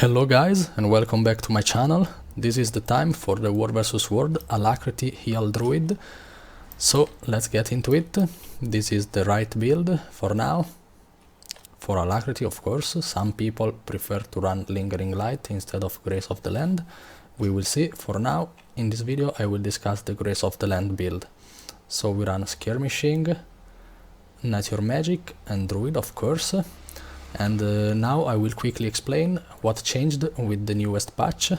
Hello guys and welcome back to my channel. This is the time for the World vs World Alacrity Heal Druid. So let's get into it. This is the right build for now. For Alacrity, of course, some people prefer to run Lingering Light instead of Grace of the Land. We will see. For now, in this video I will discuss the Grace of the Land build. So we run Skirmishing, Nature Magic and Druid, of course. And now I will quickly explain what changed with the newest patch.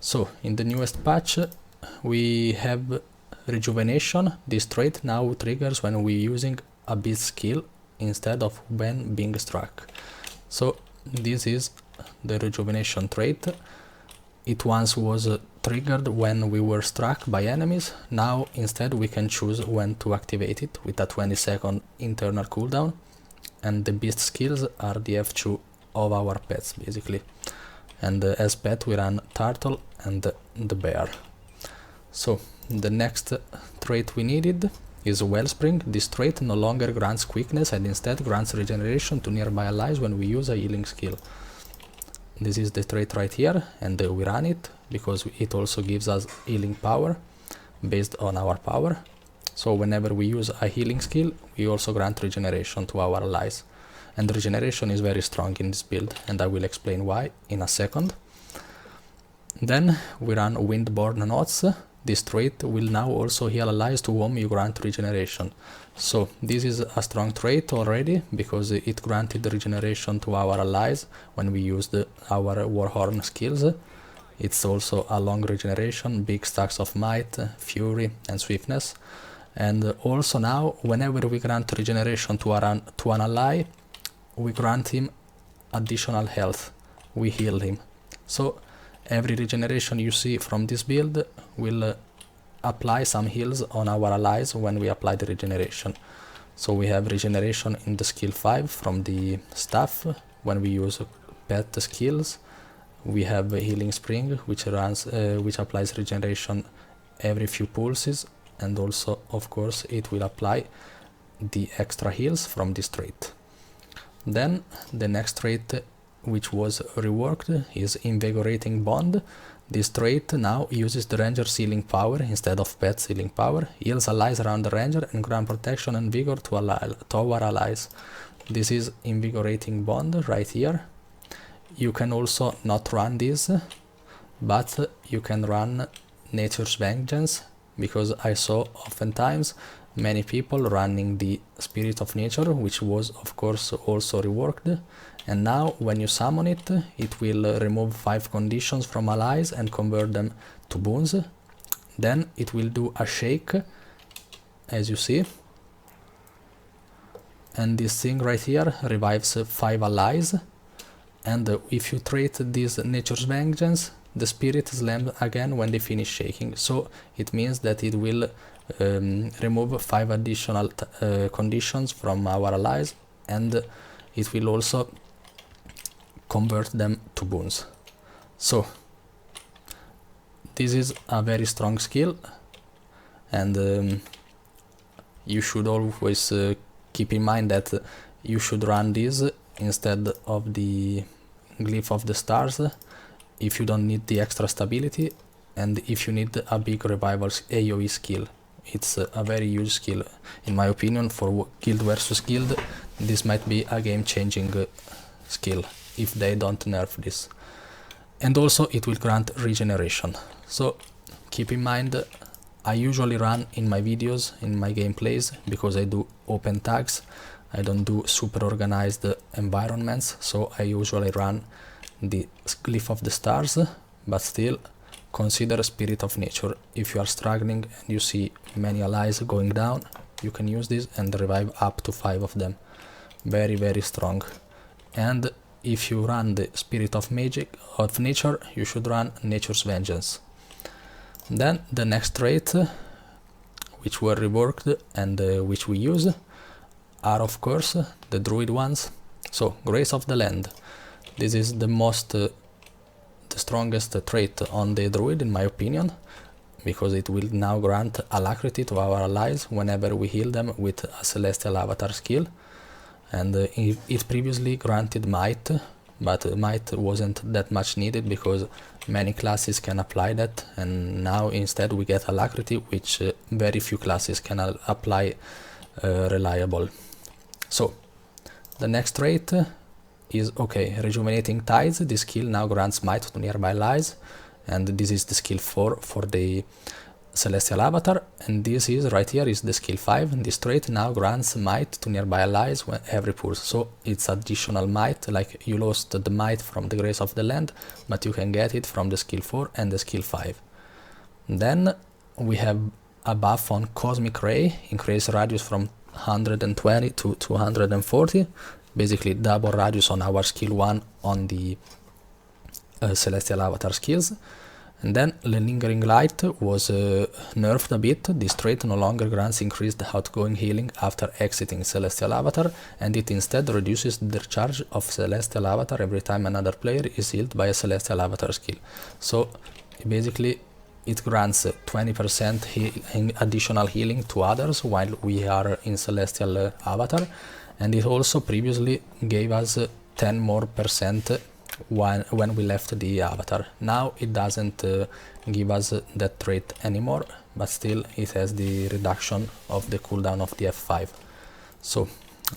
So in the newest patch we have Rejuvenation. This trait now triggers when we're using a beast skill instead of when being struck. So this is the Rejuvenation trait. It once was triggered when we were struck by enemies. Now instead we can choose when to activate it with a 20-second internal cooldown. And the beast skills are the F2 of our pets basically. And as pet we run Turtle and the Bear. So the next trait we needed is Wellspring. This trait no longer grants quickness and instead grants regeneration to nearby allies when we use a healing skill. This is the trait right here, and we run it because it also gives us healing power based on our power. So whenever we use a healing skill, we also grant regeneration to our allies. And regeneration is very strong in this build, and I will explain why in a second. Then we run Windborne Knots. This trait will now also heal allies to whom you grant regeneration. So this is a strong trait already, because it granted regeneration to our allies when we used our Warhorn skills. It's also a long regeneration, big stacks of might, fury and swiftness. And also now, whenever we grant regeneration to an ally, we grant him additional health. We heal him. So every regeneration you see from this build will apply some heals on our allies when we apply the regeneration. So we have regeneration in the skill 5 from the staff when we use pet skills. We have Healing Spring, which applies regeneration every few pulses. And also, of course, it will apply the extra heals from this trait. Then the next trait which was reworked is Invigorating Bond. This trait now uses the ranger's healing power instead of pet's healing power, heals allies around the ranger and grant protection and vigor to our allies. This is Invigorating Bond right here. You can also not run this, but you can run Nature's Vengeance, because I saw oftentimes many people running the Spirit of Nature, which was of course also reworked. And now when you summon it, it will remove 5 conditions from allies and convert them to boons. Then it will do a shake, as you see. And this thing right here revives 5 allies. And if you trait this Nature's Vengeance, the spirit slams again when they finish shaking. So it means that it will remove 5 additional conditions from our allies, and it will also convert them to boons. So this is a very strong skill, and you should always keep in mind that you should run this instead of the Glyph of the Stars if you don't need the extra stability, and if you need a big revival AoE skill. It's a very huge skill in my opinion. For guild versus guild, this might be a game-changing skill if they don't nerf this. And also it will grant regeneration. So keep in mind, I usually run in my videos, in my gameplays, because I do open tags. I don't do super organized environments, so I usually run the Glyph of the Stars, but still consider Spirit of Nature. If you are struggling and you see many allies going down, you can use this and revive up to 5 of them. Very, very strong. And if you run the Spirit of Nature, you should run Nature's Vengeance. Then the next trait which were reworked and which we use are of course the Druid ones. So Grace of the Land. This is the strongest trait on the Druid in my opinion, because it will now grant Alacrity to our allies whenever we heal them with a Celestial Avatar skill. And it previously granted Might but might wasn't that much needed because many classes can apply that, and now instead we get Alacrity, which very few classes can apply reliable. So the next trait is, okay, Rejuvenating Tides. This skill now grants might to nearby allies, and this is the skill 4 for the Celestial Avatar, and this is right here is the skill 5, and this trait now grants might to nearby allies when every pulse. So it's additional might, like you lost the might from the Grace of the Land, but you can get it from the skill 4 and the skill 5. Then we have a buff on Cosmic Ray, increase radius from 120 to 240, basically double radius on our skill 1 on the Celestial Avatar skills. And then the Lingering Light was nerfed a bit. This trait no longer grants increased outgoing healing after exiting Celestial Avatar, and it instead reduces the charge of Celestial Avatar every time another player is healed by a Celestial Avatar skill. So basically it grants 20% additional healing to others while we are in Celestial Avatar, and it also previously gave us 10% more when we left the avatar. Now it doesn't give us that trait anymore, but still it has the reduction of the cooldown of the F5. So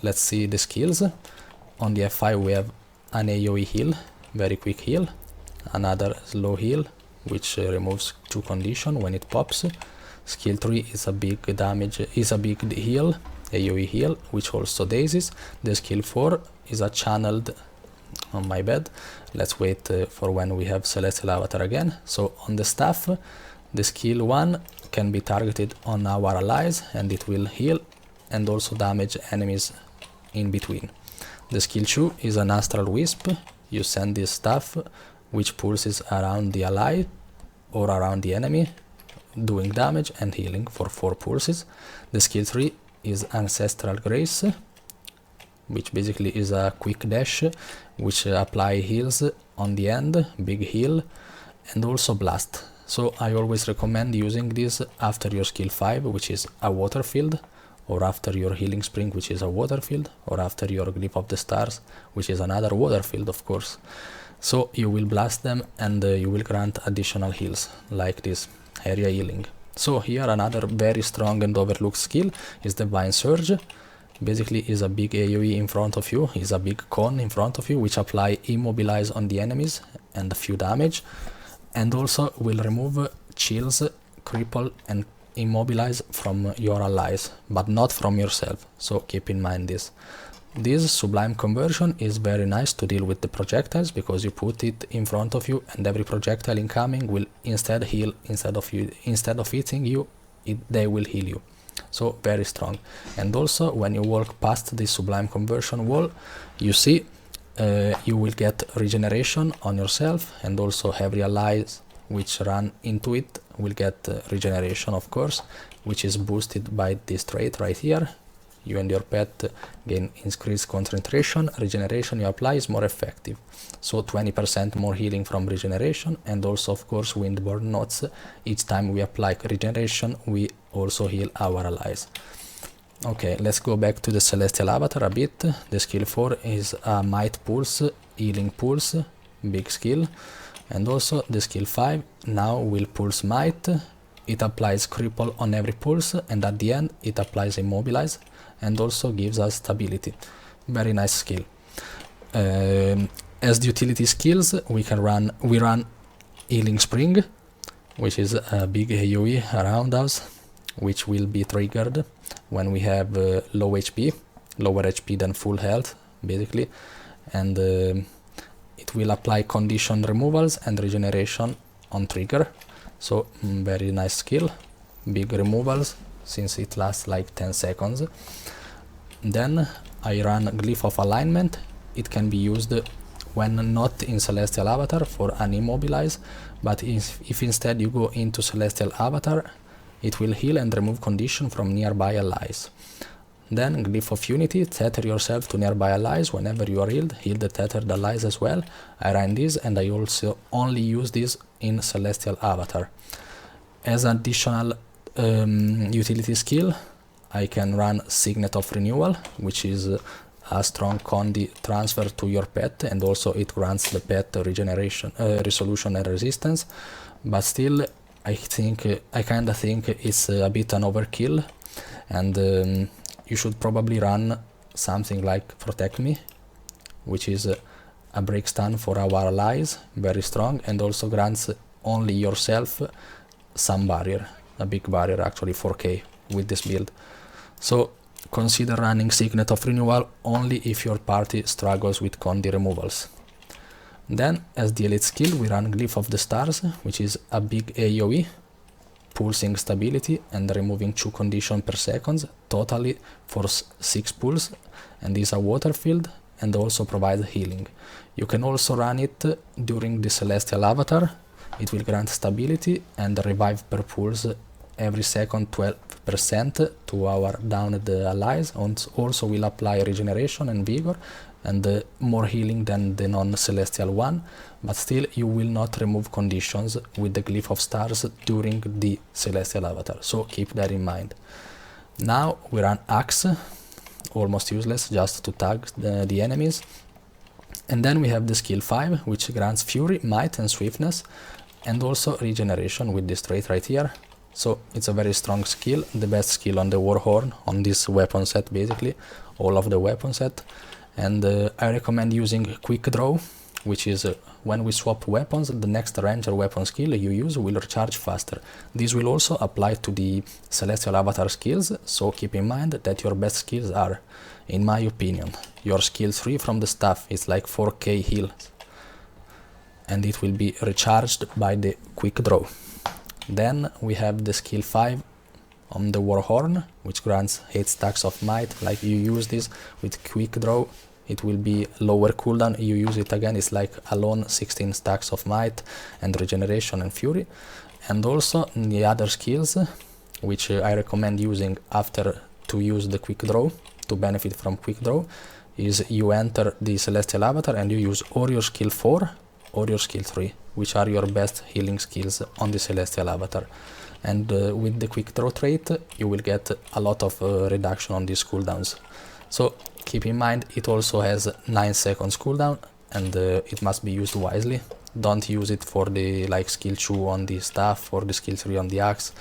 let's see the skills. On the F5 we have an AoE heal, very quick heal, another slow heal which removes 2 condition when it pops. Skill 3 is a big damage, is a big heal, AoE heal, which also dazes. The skill 4 is a channeled, on my bed, let's wait for when we have Celestial Avatar again. So on the staff, the skill 1 can be targeted on our allies and it will heal and also damage enemies in between. The skill 2 is an Astral Wisp. You send this staff which pulses around the ally or around the enemy, doing damage and healing for 4 pulses. The skill 3 is Ancestral Grace, which basically is a quick dash which apply heals on the end, big heal, and also blast. So I always recommend using this after your skill 5, which is a water field, or after your healing spring, which is a water field, or after your Glyph of the Stars, which is another water field, of course. So you will blast them and you will grant additional heals like this area healing. So here another very strong and overlooked skill is Divine Surge. Basically is a big AoE in front of you, is a big cone in front of you which apply immobilize on the enemies and a few damage, and also will remove chills, cripple and immobilize from your allies, but not from yourself, so keep in mind this. This Sublime Conversion is very nice to deal with the projectiles because you put it in front of you and every projectile incoming will instead heal instead of hitting you, they will heal you. So very strong. And also when you walk past the Sublime Conversion wall, you see you will get regeneration on yourself, and also every allies which run into it will get regeneration, of course, which is boosted by this trait right here. You and your pet gain increased concentration. Regeneration you apply is more effective, so 20% more healing from regeneration, and also of course Windborne Notes. Each time we apply regeneration we also heal our allies. Okay, let's go back to the Celestial Avatar a bit. The skill 4 is a Might Pulse, Healing Pulse, big skill, and also the skill 5 now will pulse Might. It applies cripple on every pulse, and at the end it applies immobilize and also gives us stability. Very nice skill. As the utility skills, we run Healing Spring, which is a big AoE around us, which will be triggered when we have lower HP than full health, basically, and it will apply condition removals and regeneration on trigger. So very nice skill, big removals since it lasts like 10 seconds. Then I run Glyph of Alignment. It can be used when not in Celestial Avatar for an immobilize, but if instead you go into Celestial Avatar, it will heal and remove condition from nearby allies. Then Glyph of Unity, tether yourself to nearby allies whenever you are healed, heal the tethered allies as well. I run this, and I also only use this in Celestial Avatar. As additional utility skill, I can run Signet of Renewal, which is a strong condi transfer to your pet, and also it grants the pet regeneration, resolution and resistance, but still I kinda think it's a bit an overkill, and you should probably run something like Protect Me, which is a break stun for our allies, very strong, and also grants only yourself some barrier, a big barrier actually, 4k with this build. So consider running Signet of Renewal only if your party struggles with condi removals. Then, as the elite skill, we run Glyph of the Stars, which is a big AoE, pulsing stability and removing 2 conditions per second, totally for 6 pulls, and is a water field, and also provides healing. You can also run it during the Celestial Avatar. It will grant stability and revive per pulse every second 12% to our downed allies, and also will apply regeneration and vigor and more healing than the non-celestial one, but still you will not remove conditions with the Glyph of Stars during the Celestial Avatar, so keep that in mind. Now we run Axe, almost useless, just to tag the enemies. And then we have the skill 5, which grants Fury, Might and Swiftness, and also regeneration with this trait right here. So it's a very strong skill, the best skill on the Warhorn, on this weapon set basically, all of the weapon set. And I recommend using Quick Draw, which is when we swap weapons, the next ranger weapon skill you use will recharge faster. This will also apply to the Celestial Avatar skills, so keep in mind that your best skills are, in my opinion, your skill 3 from the staff is like 4k heal, and it will be recharged by the Quick Draw. Then we have the skill 5 on the Warhorn, which grants 8 stacks of might. Like you use this with Quick Draw, it will be lower cooldown. You use it again, it's like alone 16 stacks of might and regeneration and fury. And also the other skills, which I recommend using after to use the Quick Draw, to benefit from Quick Draw, is you enter the Celestial Avatar and you use or your skill 4 or your skill 3, which are your best healing skills on the Celestial Avatar. And with the Quick Draw trait you will get a lot of reduction on these cooldowns. So keep in mind it also has 9 seconds cooldown, and it must be used wisely. Don't use it for the like skill 2 on the staff or the skill 3 on the axe.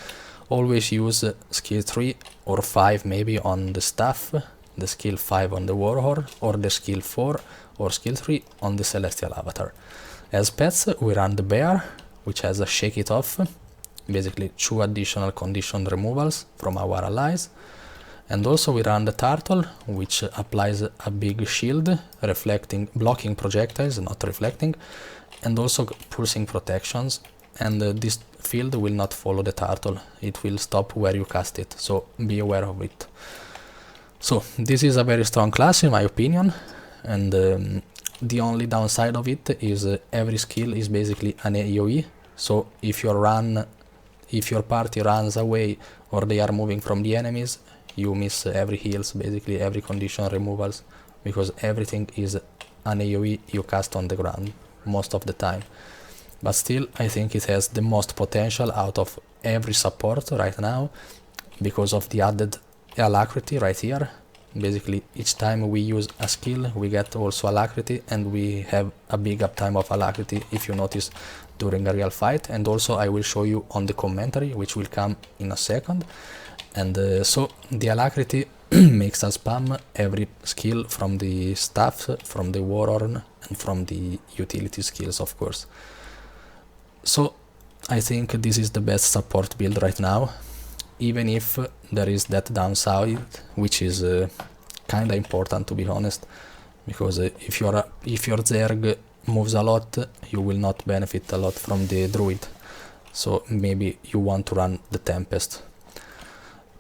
Always use skill 3 or 5 maybe on the staff, the skill 5 on the Warhorn, or the skill 4 or skill 3 on the Celestial Avatar. As pets we run the Bear, which has a Shake It Off, basically 2 additional condition removals from our allies. And also we run the Turtle, which applies a big shield, reflecting, blocking projectiles, not reflecting, and also pulsing protections. And this field will not follow the Turtle, it will stop where you cast it, so be aware of it. So this is a very strong class in my opinion, and the only downside of it is every skill is basically an AoE. So if your party runs away or they are moving from the enemies, you miss every heals, basically every condition removals, because everything is an AoE you cast on the ground most of the time. But still I think it has the most potential out of every support right now, because of the added Alacrity right here. Basically each time we use a skill we get also Alacrity, and we have a big uptime of Alacrity if you notice during a real fight. And also I will show you on the commentary, which will come in a second. And so the Alacrity makes us spam every skill from the staff, from the Warhorn, and from the utility skills of course. So I think this is the best support build right now, even if there is that downside, which is kinda important to be honest, because if your Zerg moves a lot, you will not benefit a lot from the Druid, so maybe you want to run the Tempest.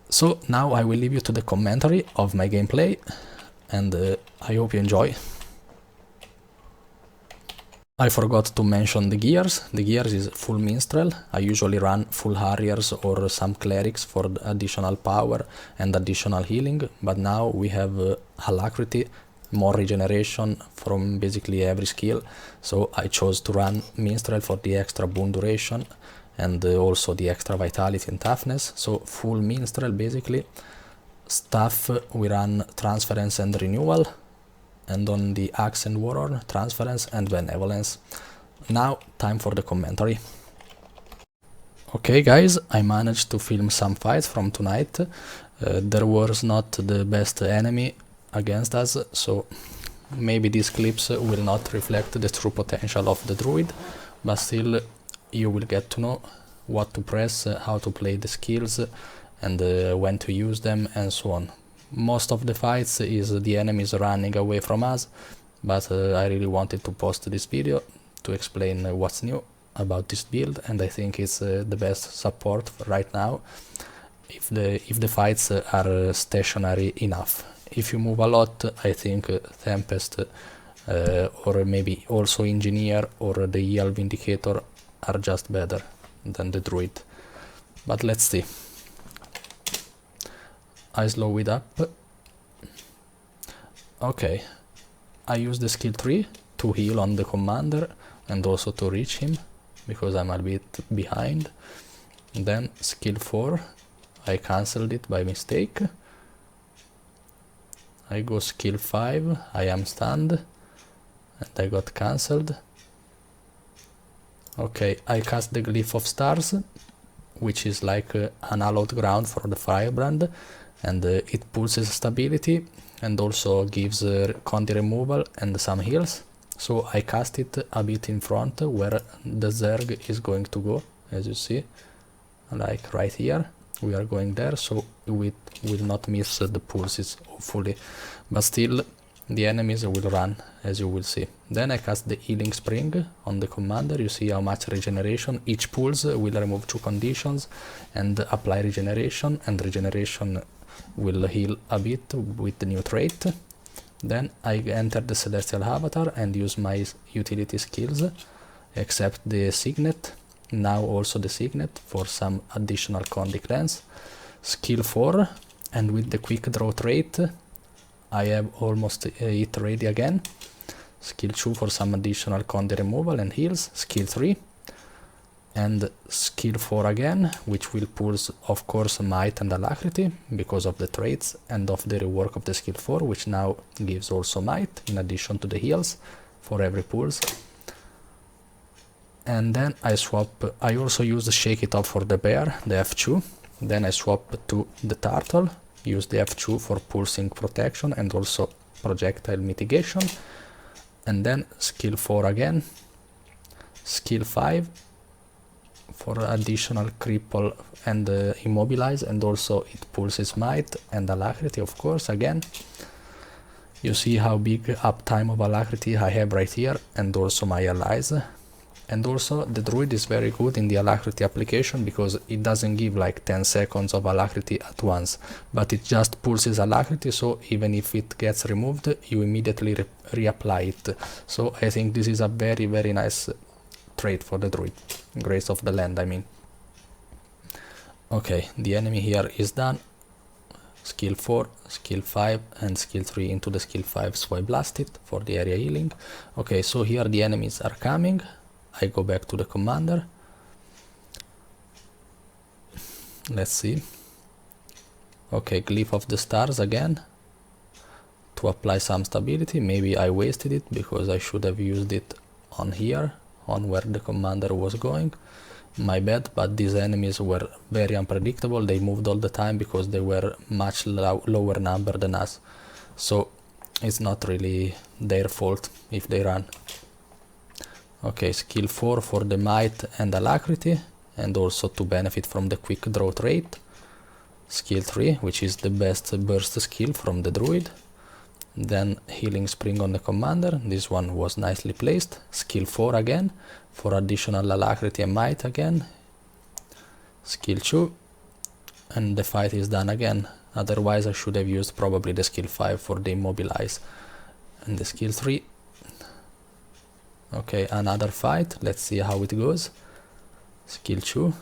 So now I will leave you to the commentary of my gameplay, and I hope you enjoy. I forgot to mention the gears. The gears is full minstrel. I usually run full harriers or some clerics for additional power and additional healing, but now we have Alacrity, more regeneration from basically every skill, so I chose to run minstrel for the extra boon duration and also the extra vitality and toughness. So full minstrel basically. Staff we run transference and renewal, and on the Axe and Warrior, Transference and Benevolence. Now, time for the commentary. Okay guys, I managed to film some fights from tonight. There was not the best enemy against us, so maybe these clips will not reflect the true potential of the Druid, but still you will get to know what to press, how to play the skills, and when to use them, and so on. Most of the fights is the enemies running away from us, but I really wanted to post this video to explain what's new about this build, and I think it's the best support right now if the fights are stationary enough. If you move a lot, I think Tempest or maybe also Engineer or the Heal Vindicator are just better than the Druid. But let's see. I slow it up. Okay, I use the skill 3 to heal on the commander and also to reach him, because I'm a bit behind. Then skill 4, I cancelled it by mistake. I go skill 5, I am stunned, and I got cancelled. Okay, I cast the Glyph of Stars, which is like an hallowed ground for the Firebrand, and it pulses stability and also gives Condi removal and some heals. So I cast it a bit in front where the Zerg is going to go, as you see, like right here. We are going there, so we will not miss the pulses, hopefully, but still the enemies will run, as you will see. Then I cast the Healing Spring on the commander. You see how much regeneration. Each pulse will remove 2 conditions and apply regeneration, and regeneration will heal a bit with the new trait. Then I enter the Celestial Avatar and use my utility skills, except the Signet, now also the Signet for some additional Condi cleanse. Skill 4, and with the Quick Draw trait I have almost it ready again. Skill 2 for some additional Condi removal and heals. Skill 3, and skill 4 again, which will pulse of course Might and Alacrity because of the traits and of the rework of the skill 4, which now gives also Might in addition to the heals for every pulse. And then I swap, I also use the Shake It Off for the bear, the F2. Then I swap to the turtle, use the F2 for pulsing protection and also projectile mitigation. And then skill 4 again, skill 5 for additional cripple and immobilize, and also it pulses Might and Alacrity of course again. You see how big uptime of Alacrity I have right here, and also my allies. And also the Druid is very good in the Alacrity application because it doesn't give like 10 seconds of Alacrity at once, but it just pulses Alacrity, so even if it gets removed you immediately reapply it. So I think this is a very nice trait for the Druid. Grace of the Land, I mean. Okay, the enemy here is done. Skill 4, skill 5 and skill 3 into the skill 5, so I blast it for the area healing. Okay, so here the enemies are coming. I go back to the commander. Let's see. Okay, Glyph of the Stars again to apply some stability. Maybe I wasted it because I should have used it on here, on where the commander was going. My bad, but these enemies were very unpredictable. They moved all the time because they were much lower number than us. So it's not really their fault if they run. Okay, skill 4 for the Might and Alacrity, and also to benefit from the Quick Draw trait. Skill 3, which is the best burst skill from the Druid. Then Healing Spring on the commander, this one was nicely placed. Skill 4 again, for additional Alacrity and Might again. Skill 2, and the fight is done again. Otherwise I should have used probably the skill 5 for the Immobilize. And the skill 3. Okay, another fight, let's see how it goes. Skill 2.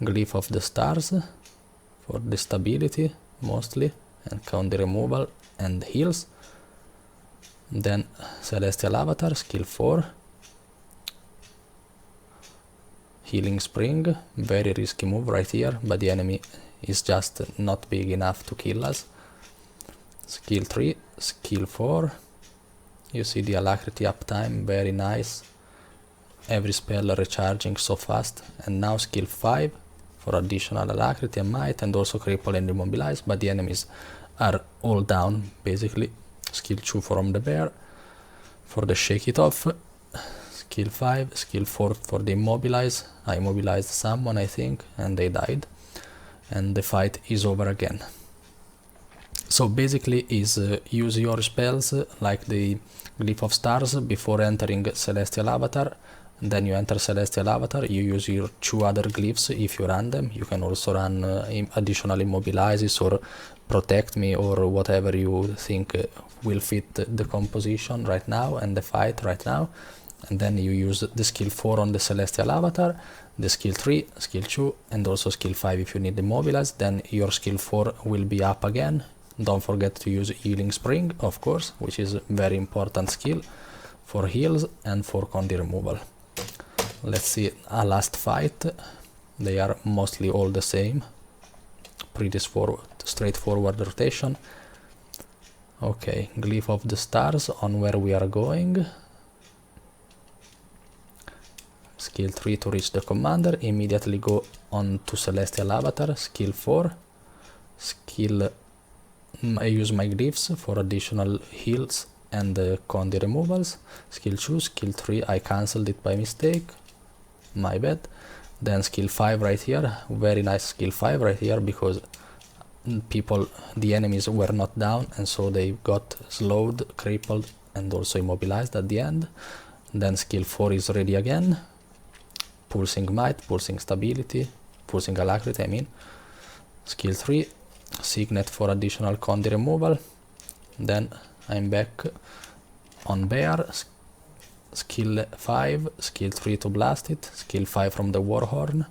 Glyph of the Stars for the stability mostly, and Condi removal and heals. Then Celestial Avatar, skill 4. Healing Spring, very risky move right here, but the enemy is just not big enough to kill us. skill 3, skill 4. You see the Alacrity uptime, very nice. Every spell recharging so fast. And now skill 5 for additional Alacrity and might, and also cripple and immobilize, but the enemies are all down basically. Skill 2 from the bear for the shake it off. Skill 5, skill 4 for the immobilize. I immobilized someone, I think, and they died. And the fight is over again. So basically is use your spells like the Glyph of Stars before entering Celestial Avatar. And then you enter Celestial Avatar, you use your 2 other glyphs if you run them. You can also run additional immobilizes or protect me or whatever you think will fit the composition right now and the fight right now. And then you use the skill 4 on the Celestial Avatar, the skill 3, skill 2, and also skill 5 if you need immobilize. Then your skill 4 will be up again. Don't forget to use Healing Spring, of course, which is a very important skill for heals and for Condi removal. Let's see a last fight. They are mostly all the same. Pretty straightforward rotation. Okay, Glyph of the Stars on where we are going. Skill 3 to reach the commander. Immediately go on to Celestial Avatar. Skill 4. I use my glyphs for additional heals and Condi removals. Skill 2, skill 3, I cancelled it by mistake. My bad. Then skill 5 right here. Very nice skill 5 right here because the enemies were not down and so they got slowed, crippled and also immobilized at the end. Then skill 4 is ready again. Pulsing might, pulsing stability, pulsing alacrity I mean. Skill 3, Signet for additional Condi removal. Then I'm back on bear. Skill 5, skill 3 to blast it, skill 5 from the Warhorn.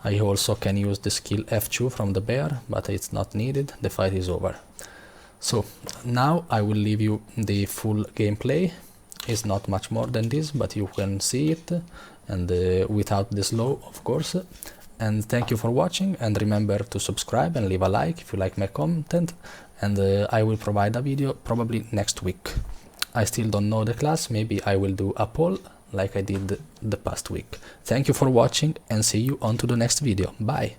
I also can use the skill F2 from the bear, but it's not needed, the fight is over. So now I will leave you the full gameplay. It's not much more than this, but you can see it, and without the slow, of course. And thank you for watching, and remember to subscribe and leave a like if you like my content, and I will provide a video probably next week. I still don't know the class, maybe I will do a poll like I did the past week. Thank you for watching and see you on to the next video. Bye!